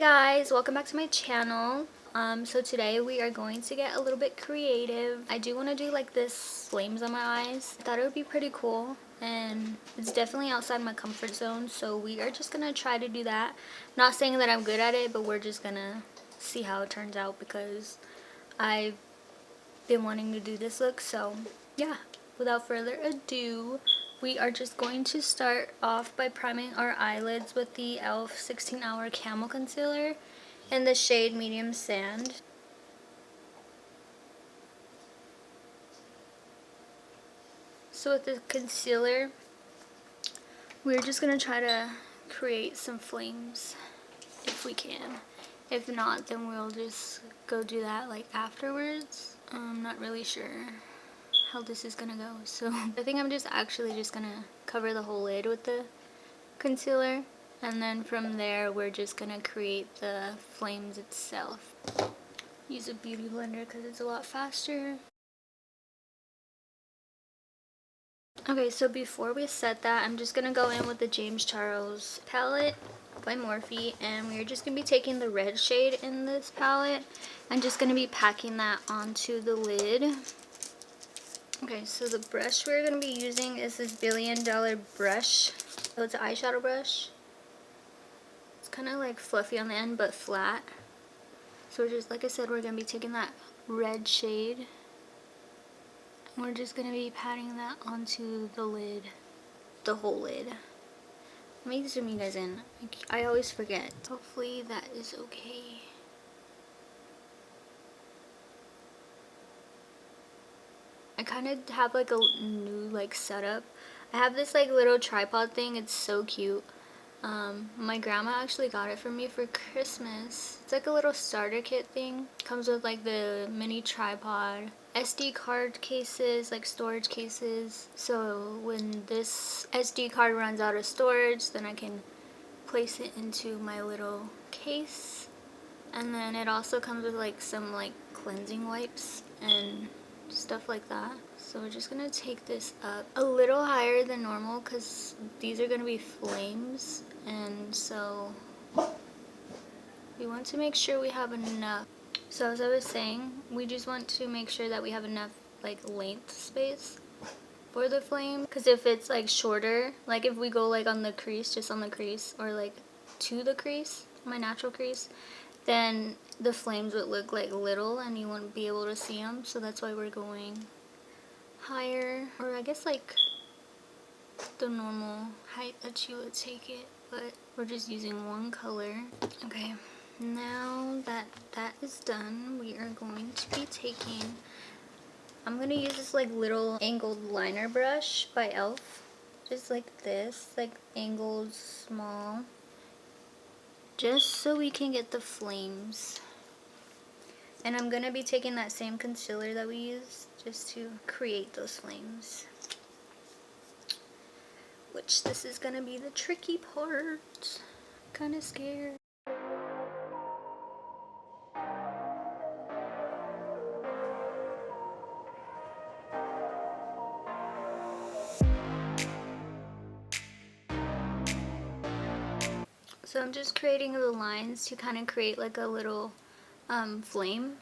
guys, welcome back to my channel. So today we are going to get a little bit creative. I do want to do like this flames on my eyes. I thought it would be pretty cool and it's definitely outside my comfort zone, so we are just gonna try to do that. Not saying that I'm good at it, but we're just gonna see how it turns out because I've been wanting to do this look. So yeah, without further ado, we are just going to start off by priming our eyelids with the e.l.f. 16-Hour Camo Concealer in the shade Medium Sand. So with the concealer, we're just going to try to create some flames if we can. If not, then we'll just go do that like afterwards. I'm not really sure how this is gonna go, so I think I'm just gonna cover the whole lid with the concealer, and then from there we're just gonna create the flames itself. Use a beauty blender because it's a lot faster. Okay, so before we set that, I'm just gonna go in with the James Charles palette by Morphe, and we're just gonna be taking the red shade in this palette and just gonna be packing that onto the lid. Okay, so the brush we're going to be using is this $1 billion brush. So it's an eyeshadow brush. It's kind of like fluffy on the end, but flat. So we're just, like I said, we're going to be taking that red shade. And we're just going to be patting that onto the lid. The whole lid. Let me zoom you guys in. I always forget. Hopefully that is okay. I kind of have like a new like setup. I have this like little tripod thing. It's so cute. My grandma actually got it for me for Christmas. It's like a little starter kit thing. Comes with like the mini tripod, SD card cases, like storage cases. So when this SD card runs out of storage, then I can place it into my little case. And then it also comes with like some like cleansing wipes and stuff like that. So we're just gonna take this up a little higher than normal because these are gonna be flames, and so we want to make sure we have enough. So as I was saying, we just want to make sure that we have enough like length space for the flame, because if it's like shorter, like if we go like on the crease, just on the crease, or like to the crease, my natural crease, then the flames would look like little and you wouldn't be able to see them. So that's why we're going higher, or I guess like the normal height that you would take it, but we're just using one color. Okay, now that that is done, we are going to be taking, I'm gonna use this like little angled liner brush by e.l.f. Just like this, like angled small, just so we can get the flames. And I'm going to be taking that same concealer that we used just to create those flames. Which this is going to be the tricky part. Kind of scared. So I'm just creating the lines to kind of create like a little flame.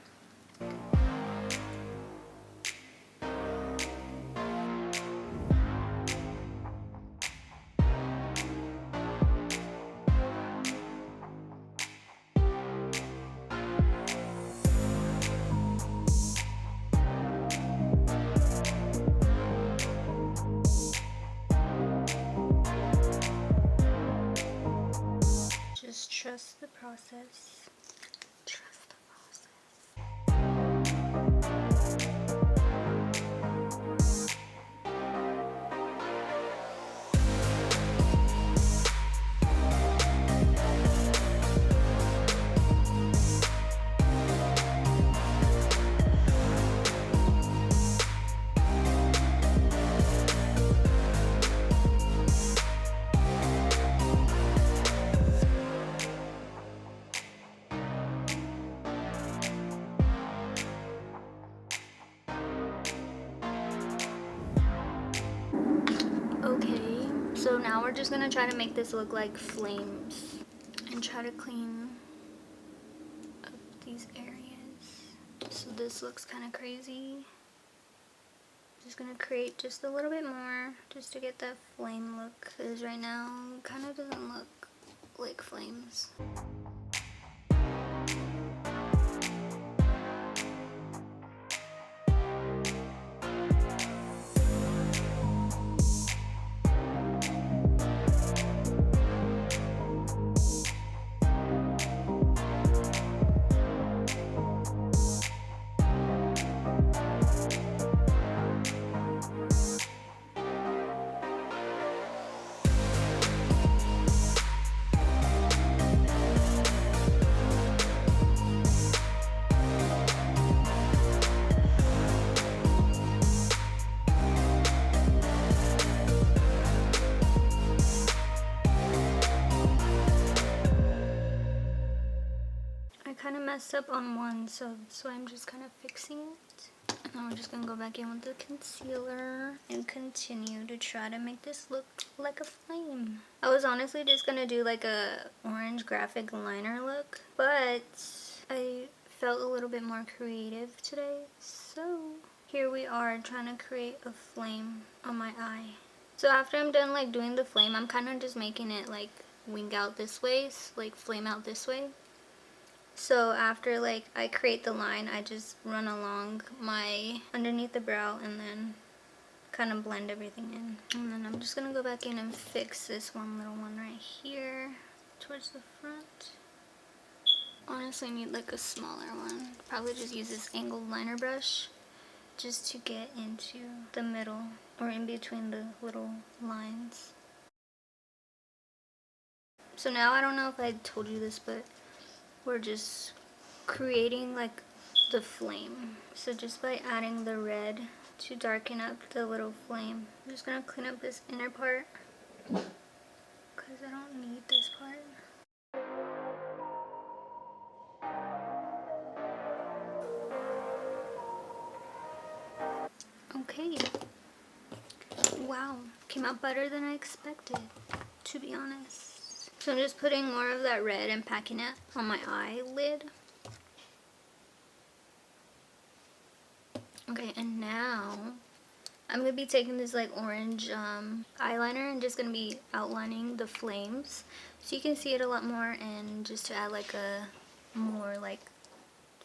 Just trust the process. Trust the Okay, so now we're just gonna try to make this look like flames and try to clean these areas. So this looks kind of crazy. Just gonna create just a little bit more just to get that flame look, because right now it kind of doesn't look like flames. I kind of messed up on one, so that's why I'm just kind of fixing it. And then we're just gonna go back in with the concealer and continue to try to make this look like a flame. I was honestly just gonna do like a orange graphic liner look, but I felt a little bit more creative today, so here we are trying to create a flame on my eye. So after I'm done like doing the flame, I'm kind of just making it like wing out this way, like flame out this way. So after like I create the line, I just run along my underneath the brow and then kind of blend everything in. And then I'm just gonna go back in and fix this one little one right here towards the front. Honestly, I need like a smaller one. Probably just use this angled liner brush just to get into the middle or in between the little lines. So now I don't know if I told you this, but we're just creating like the flame. So just by adding the red to darken up the little flame. I'm just gonna clean up this inner part because I don't need this part. Okay. Wow, came out better than I expected, to be honest. So I'm just putting more of that red and packing it on my eyelid. Okay, and now I'm gonna be taking this like orange eyeliner and just gonna be outlining the flames so you can see it a lot more, and just to add like a more like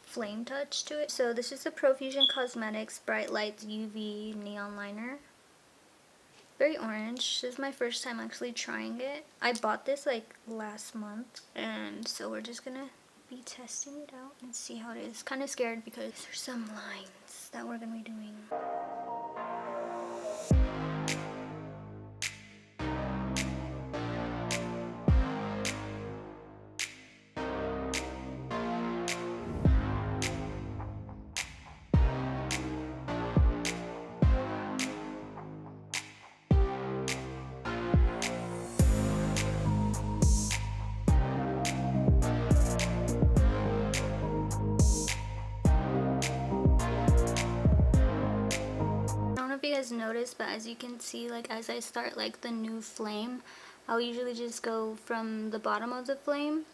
flame touch to it. So this is the Profusion Cosmetics Bright Lights UV Neon Liner. Very orange. This is my first time actually trying it. I bought this like last month, and so we're just gonna be testing it out and see how it is. Kind of scared because there's some lines that we're gonna be doing. If you guys noticed, but as you can see, like as I start like the new flame, I'll usually just go from the bottom of the flame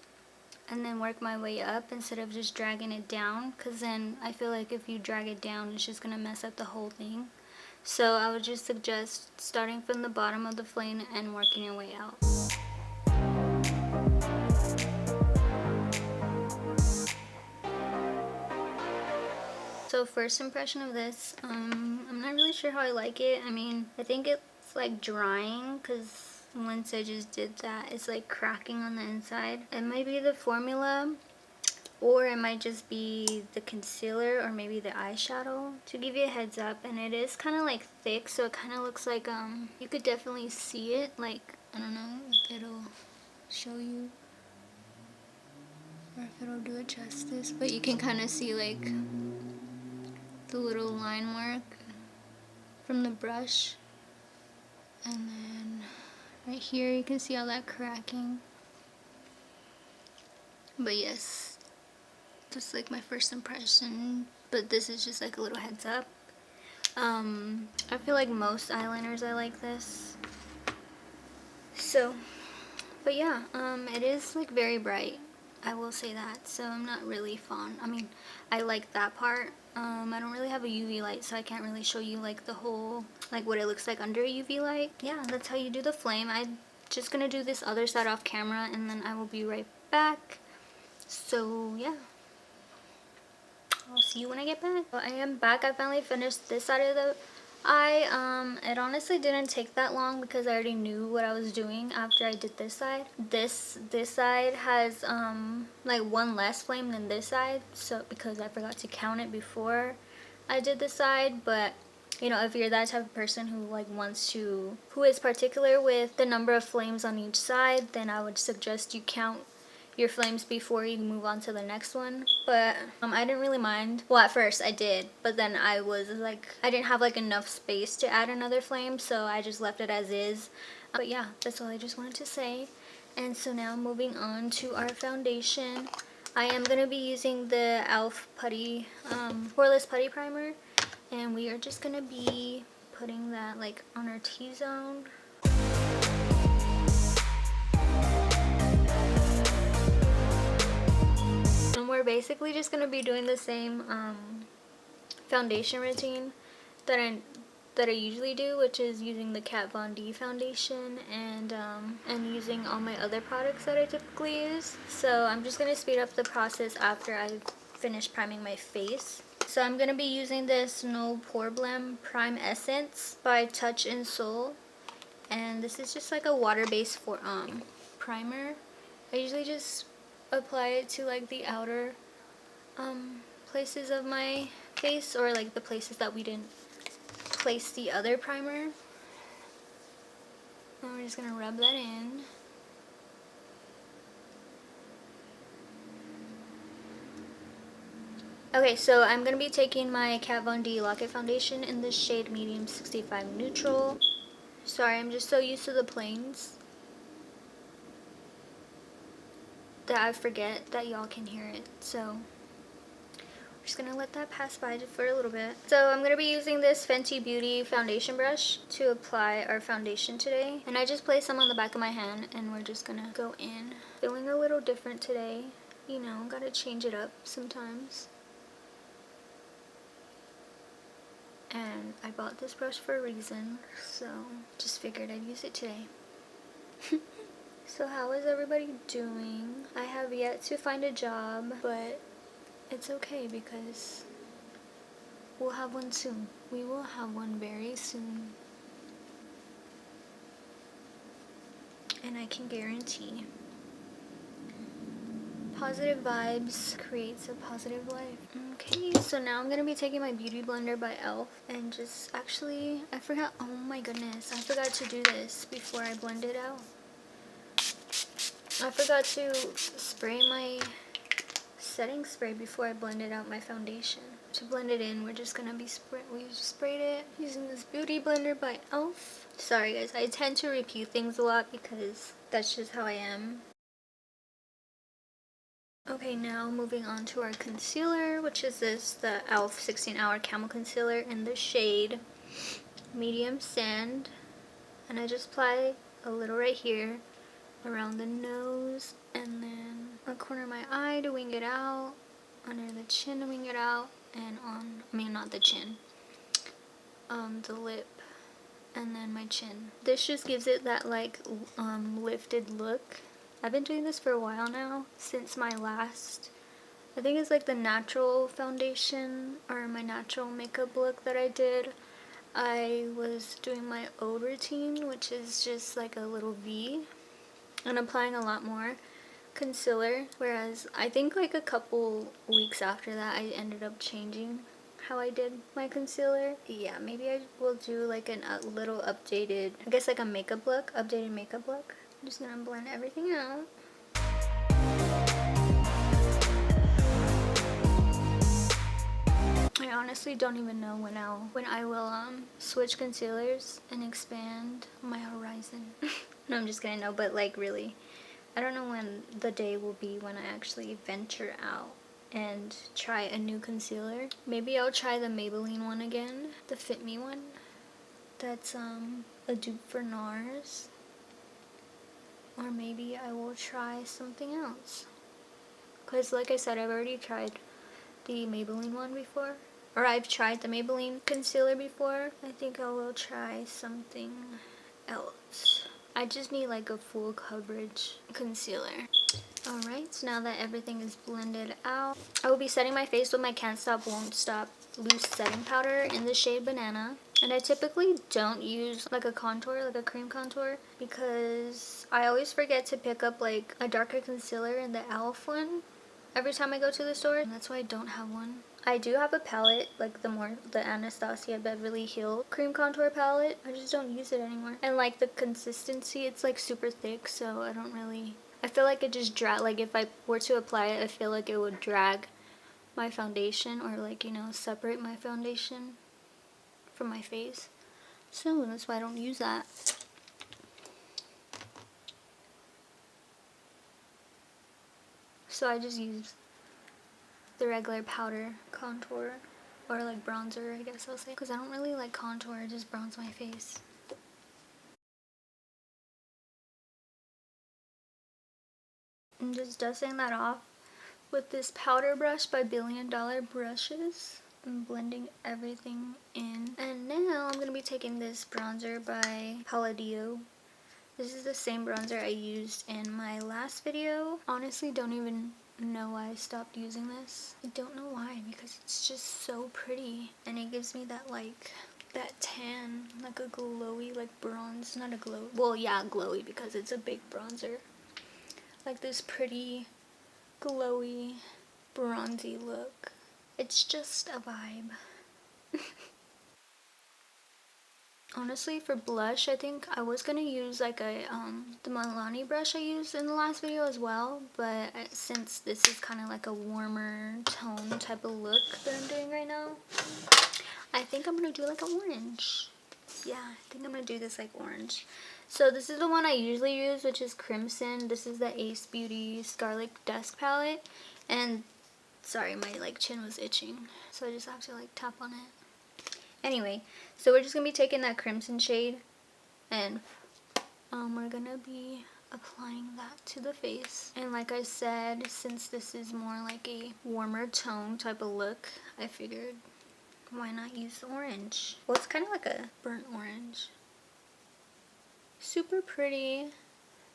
and then work my way up instead of just dragging it down, because then I feel like if you drag it down it's just gonna mess up the whole thing. So I would just suggest starting from the bottom of the flame and working your way out. So first impression of this, I'm not really sure how I like it. I mean, I think it's like drying because once I just did that, it's like cracking on the inside. It might be the formula, or it might just be the concealer, or maybe the eyeshadow. To give you a heads up, and it is kind of like thick, so it kind of looks like, you could definitely see it. Like, I don't know if it'll show you or if it'll do it justice, but you can kind of see like the little line mark from the brush, and then right here you can see all that cracking. But yes, just like my first impression, but this is just like a little heads up. I feel like most eyeliners are like this. So, but yeah, it is like very bright. I will say that. So I'm not really fond. I mean, I like that part. I don't really have a UV light, so I can't really show you like the whole, like what it looks like under a UV light. Yeah, that's how you do the flame. I'm just gonna do this other side off camera, and then I will be right back. So yeah, I'll see you when I get back. Well, I am back. I finally finished this side of the eye. It honestly didn't take that long because I already knew what I was doing after I did this side. This side has like one less flame than this side, so because I forgot to count it before I did this side. But you know, if you're that type of person who like who is particular with the number of flames on each side, then I would suggest you count your flames before you move on to the next one. But I didn't really mind. Well, at first I did, but then I was like, I didn't have like enough space to add another flame, so I just left it as is. But yeah, that's all I just wanted to say. And so now moving on to our foundation, I am going to be using the e.l.f. putty poreless putty primer, and we are just going to be putting that like on our T-zone. And we're basically just going to be doing the same foundation routine that I usually do, which is using the Kat Von D foundation and using all my other products that I typically use. So I'm just going to speed up the process after I finish priming my face. So I'm going to be using this No Pore Blem Prime Essence by Touch in Soul, and this is just like a water-based primer. I usually just apply it to like the outer places of my face, or like the places that we didn't place the other primer. And we're just gonna rub that in. Okay, so I'm gonna be taking my Kat Von D Lock-It foundation in the shade Medium 65 Neutral. Sorry, I'm just so used to the planes that I forget that y'all can hear it. So we're just gonna let that pass by for a little bit. So I'm gonna be using this Fenty Beauty foundation brush to apply our foundation today. And I just placed some on the back of my hand, and we're just gonna go in. Feeling a little different today. You know, gotta change it up sometimes. And I bought this brush for a reason, so just figured I'd use it today. So how is everybody doing? I have yet to find a job, but it's okay because we'll have one soon. We will have one very soon. And I can guarantee positive vibes creates a positive life. Okay, so now I'm gonna be taking my beauty blender by e.l.f. and just actually, I forgot, oh my goodness, I forgot to do this before I blend it out. I forgot to spray my setting spray before I blended out my foundation. To blend it in, we're just gonna be we just sprayed it using this beauty blender by e.l.f. Sorry guys, I tend to repeat things a lot because that's just how I am. Okay, now moving on to our concealer, which is the e.l.f. 16 Hour Camel Concealer in the shade Medium Sand. And I just apply a little right here around the nose, and then on the corner of my eye to wing it out, under the chin to wing it out, and not the chin, the lip, and then my chin. This just gives it that like lifted look. I've been doing this for a while now, since my last, I think it's like the natural foundation or my natural makeup look that I did. I was doing my Ode routine, which is just like a little V, and applying a lot more concealer, whereas I think like a couple weeks after that I ended up changing how I did my concealer. Yeah, maybe I will do like a little updated, I guess like a makeup look, updated makeup look. I'm just gonna blend everything out. I honestly don't even know when I will switch concealers and expand my horizon. No, I'm just kidding. No, but like really, I don't know when the day will be when I actually venture out and try a new concealer. Maybe I'll try the Maybelline one again, the Fit Me one. That's a dupe for NARS. Or maybe I will try something else. because like I said, I've already tried the Maybelline one before. Or I've tried the Maybelline concealer before. I think I will try something else. I just need like a full coverage concealer. Alright, so now that everything is blended out, I will be setting my face with my Can't Stop Won't Stop loose setting powder in the shade Banana. And I typically don't use like a contour, like a cream contour, because I always forget to pick up like a darker concealer in the e.l.f. one every time I go to the store, and that's why I don't have one. I do have a palette, like the Anastasia Beverly Hills cream contour palette. I just don't use it anymore. And like the consistency, it's like super thick, so I feel like it just like if I were to apply it, I feel like it would drag my foundation, or like, you know, separate my foundation from my face. So that's why I don't use that. So I just use the regular powder contour, or like bronzer, I guess I'll say, because I don't really like contour, I just bronze my face. I'm just dusting that off with this powder brush by Billion Dollar Brushes. I'm blending everything in. And now I'm going to be taking this bronzer by Palladio. This is the same bronzer I used in my last video. Honestly, don't even know why I stopped using this. I don't know why, because it's just so pretty. And it gives me that like, that tan, like a glowy, like bronze, not a glow. Well, yeah, glowy because it's a big bronzer. Like this pretty, glowy, bronzy look. It's just a vibe. Honestly, for blush, I think I was gonna use like a the Milani brush I used in the last video as well, but since this is kind of like a warmer tone type of look that I'm doing right now, I think I'm gonna do like an orange. Yeah, I think I'm gonna do this like orange. So this is the one I usually use, which is Crimson. This is the Ace Beauty Scarlet Desk palette, and sorry, my like chin was itching, so I just have to like tap on it. Anyway, so we're just gonna be taking that crimson shade, and we're gonna be applying that to the face. And like I said, since this is more like a warmer tone type of look, I figured why not use the orange? Well, it's kind of like a burnt orange. Super pretty,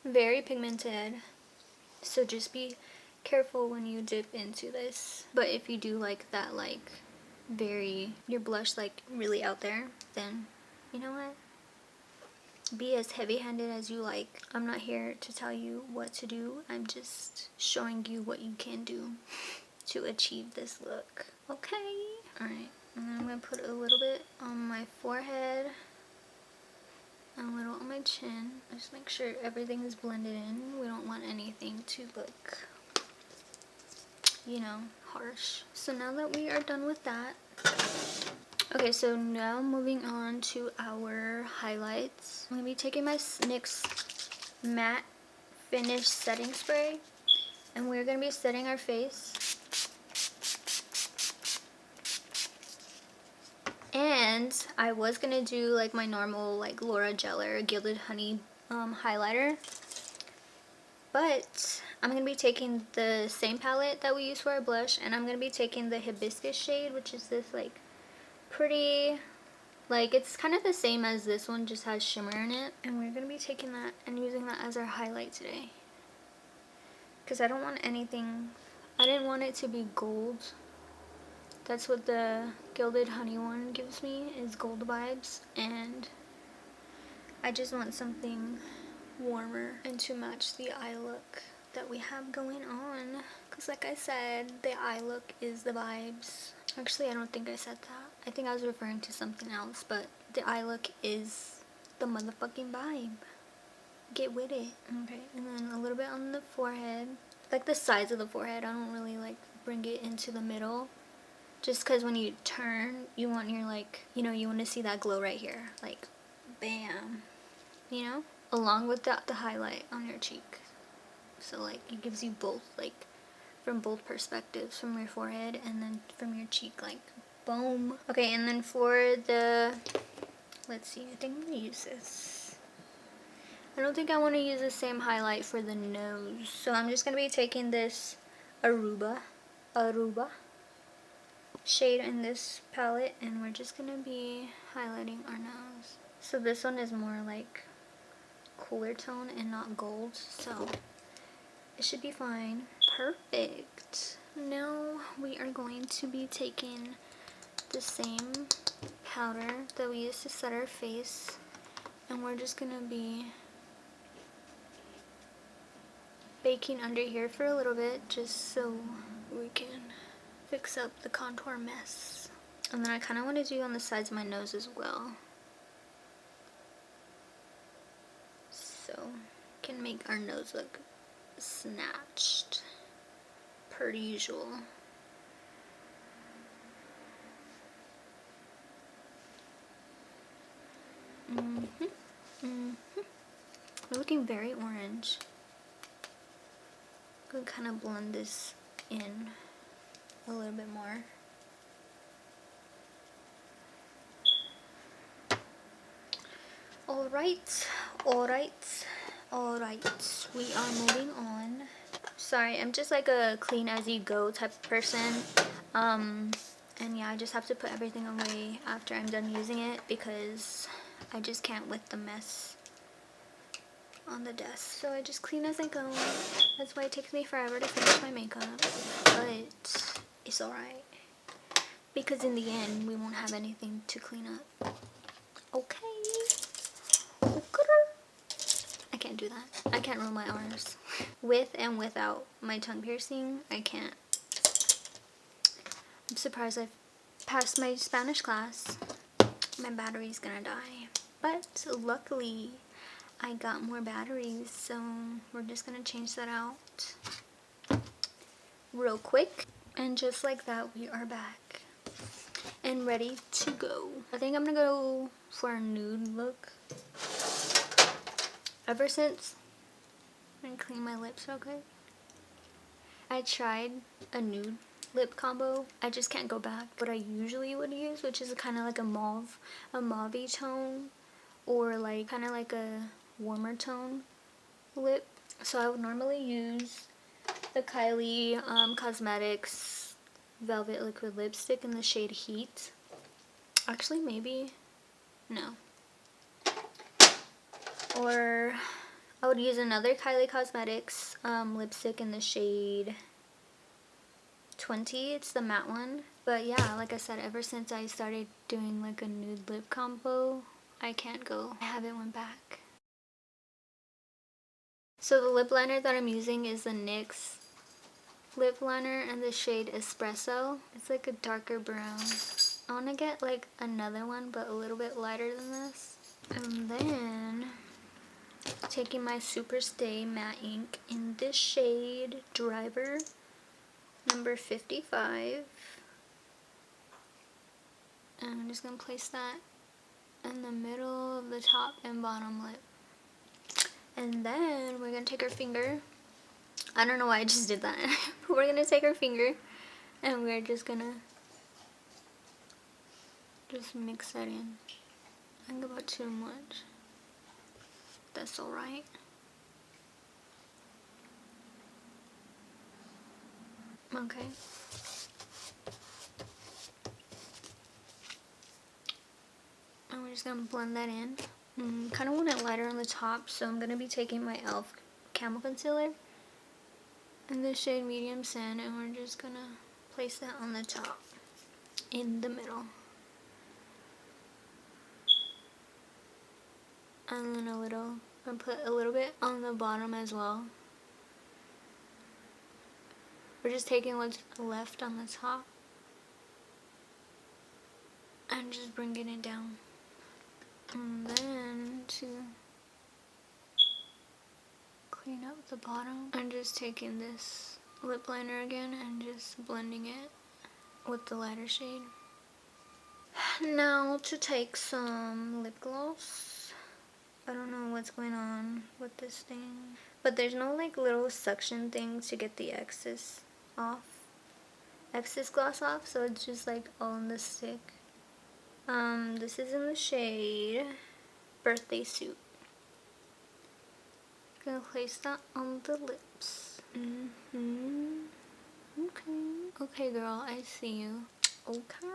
very pigmented, so just be careful when you dip into this. But if you do like that, like your blush like really out there, then you know what, be as heavy-handed as you like. I'm not here to tell you what to do, I'm just showing you what you can do to achieve this look. Okay, alright, and then I'm gonna put a little bit on my forehead and a little on my chin. Just make sure everything is blended in. We don't want anything to look, you know, harsh. So now that we are done with that, okay, so now moving on to our highlights. I'm going to be taking my NYX Matte Finish Setting Spray, and we're going to be setting our face. And I was going to do like my normal like Laura Geller Gilded Honey highlighter, but I'm going to be taking the same palette that we use for our blush, and I'm going to be taking the Hibiscus shade, which is this like pretty, like it's kind of the same as this one, just has shimmer in it. And we're going to be taking that and using that as our highlight today, because I don't want anything, I didn't want it to be gold. That's what the Gilded Honey one gives me, is gold vibes, and I just want something warmer and to match the eye look that we have going on, because like I said, the eye look is the vibes. Actually, I don't think I said that. I think I was referring to something else, but the eye look is the motherfucking vibe. Get with it. Okay, and then a little bit on the forehead, like the sides of the forehead. I don't really like bring it into the middle, just because when you turn, you want your like, you know, you want to see that glow right here, like bam, you know, along with the highlight on your cheek. So like it gives you both, like from both perspectives, from your forehead and then from your cheek, like boom. Okay, and then for the, let's see, I think I'm gonna use this. I don't think I want to use the same highlight for the nose, so I'm just gonna be taking this Aruba shade in this palette, and we're just gonna be highlighting our nose. So this one is more like cooler tone and not gold, so it should be fine. Perfect. Now we are going to be taking the same powder that we used to set our face, and we're just gonna be baking under here for a little bit just so we can fix up the contour mess. And then I kind of want to do on the sides of my nose as well, so can make our nose look snatched per usual. We're looking very orange. I'm gonna kind of blend this in a little bit more. Alright. We are moving on. Sorry, I'm just like a clean as you go type of person. And yeah, I just have to put everything away after I'm done using it because I just can't with the mess on the desk. So I just clean as I go. That's why it takes me forever to finish my makeup. But it's alright, because in the end, we won't have anything to clean up. Okay. I can't do that. I can't roll my R's. With and without my tongue piercing, I can't. I'm surprised I've passed my Spanish class. My battery's gonna die. But luckily, I got more batteries, so we're just gonna change that out real quick. And just like that, we are back and ready to go. I think I'm gonna go for a nude look. Ever since, I'm gonna clean my lips real quick. I tried a nude lip combo. I just can't go back. What I usually would use, which is kind of like a mauve-y tone, or like kind of like a warmer tone lip. So I would normally use the Kylie Cosmetics Velvet Liquid Lipstick in the shade Heat. Actually, maybe no. Or I would use another Kylie Cosmetics lipstick in the shade 20. It's the matte one. But yeah, like I said, ever since I started doing like a nude lip combo, I can't go. I haven't went back. So the lip liner that I'm using is the NYX lip liner in the shade Espresso. It's like a darker brown. I want to get like another one, but a little bit lighter than this. And then taking my Superstay matte ink in this shade Driver number 55, and I'm just gonna place that in the middle of the top and bottom lip. And then we're gonna take our finger, I don't know why I just did that, but we're gonna take our finger and we're just gonna mix that in. I think about too much. That's alright. Okay. And we're just gonna blend that in. Kind of want it lighter on the top, so I'm gonna be taking my e.l.f. Camo Concealer in the shade Medium Sand, and we're just gonna place that on the top, in the middle. And then and put a little bit on the bottom as well. We're just taking what's left on the top and just bringing it down. And then to clean up the bottom, I'm just taking this lip liner again and just blending it with the lighter shade. Now to take some lip gloss. I don't know what's going on with this thing, but there's no like little suction thing to get the excess gloss off, so it's just like all in the stick. This is in the shade Birthday Suit. Gonna place that on the lips. Okay. Okay, girl, I see you. Okay.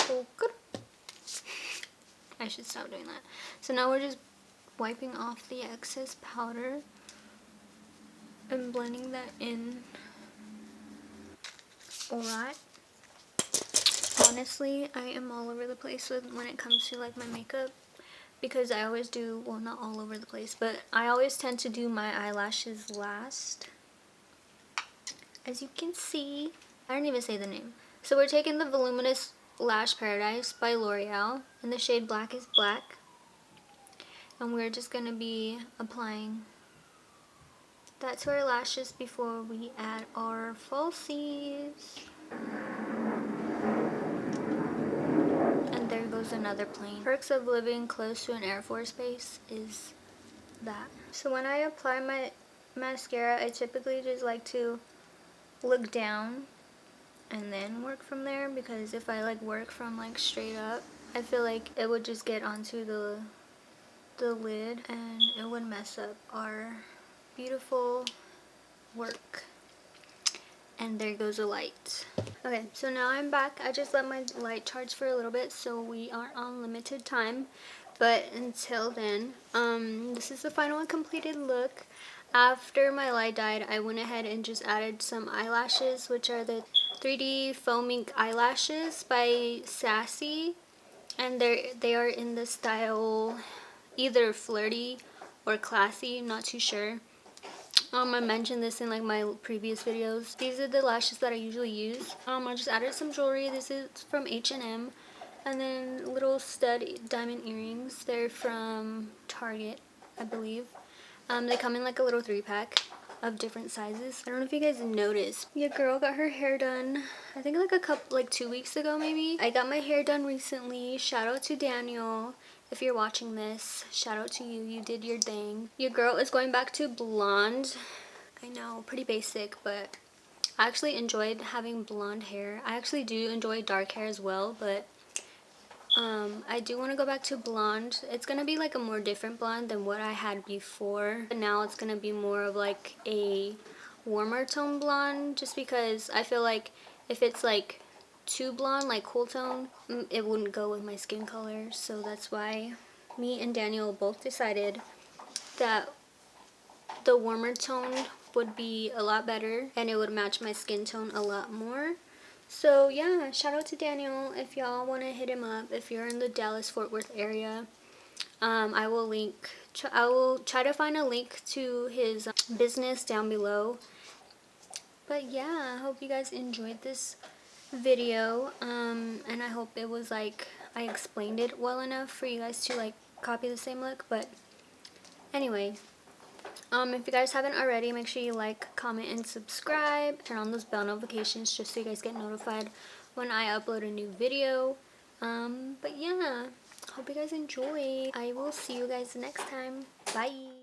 Okay. I should stop doing that. So now we're just wiping off the excess powder and blending that in. Alright. Honestly, I am all over the place when it comes to like my makeup, because I always do, well, not all over the place, but I always tend to do my eyelashes last. As you can see, I didn't even say the name. So we're taking the Voluminous Lash Paradise by L'Oreal, and the shade Black is Black. And we're just going to be applying that to our lashes before we add our falsies. And there goes another plane. Perks of living close to an Air Force base is that. So when I apply my mascara, I typically just like to look down and then work from there, because if I like work from like straight up, I feel like it would just get onto the lid and it would mess up our beautiful work. And there goes a light. Okay, so now I'm back. I just let my light charge for a little bit, so we are on limited time. But until then, this is the final and completed look. After my light died, I went ahead and just added some eyelashes, which are the 3D Foaming Eyelashes by Sassy. And they are in the style either flirty or classy, not too sure. I mentioned this in like my previous videos. These are the lashes that I usually use. I just added some jewelry. This is from H&M. And then little stud diamond earrings. They're from Target, I believe. They come in like a little 3-pack of different sizes. I don't know if you guys noticed. Your girl got her hair done, I think like 2 weeks ago maybe. I got my hair done recently. Shout out to Daniel. If you're watching this, shout out to you. You did your thing. Your girl is going back to blonde. I know, pretty basic, but I actually enjoyed having blonde hair. I actually do enjoy dark hair as well, but I do want to go back to blonde. It's going to be like a more different blonde than what I had before. But now it's going to be more of like a warmer tone blonde, just because I feel like if it's like too blonde, like cool tone, it wouldn't go with my skin color. So that's why me and Daniel both decided that the warmer tone would be a lot better and it would match my skin tone a lot more. So yeah, shout out to Daniel if y'all want to hit him up if you're in the Dallas-Fort Worth area. I will try to find a link to his business down below. But yeah, I hope you guys enjoyed this video, and I hope it was like I explained it well enough for you guys to like copy the same look. But anyway, if you guys haven't already, make sure you like, comment, and subscribe. Turn on those bell notifications just so you guys get notified when I upload a new video. But yeah, hope you guys enjoy. I will see you guys next time. Bye.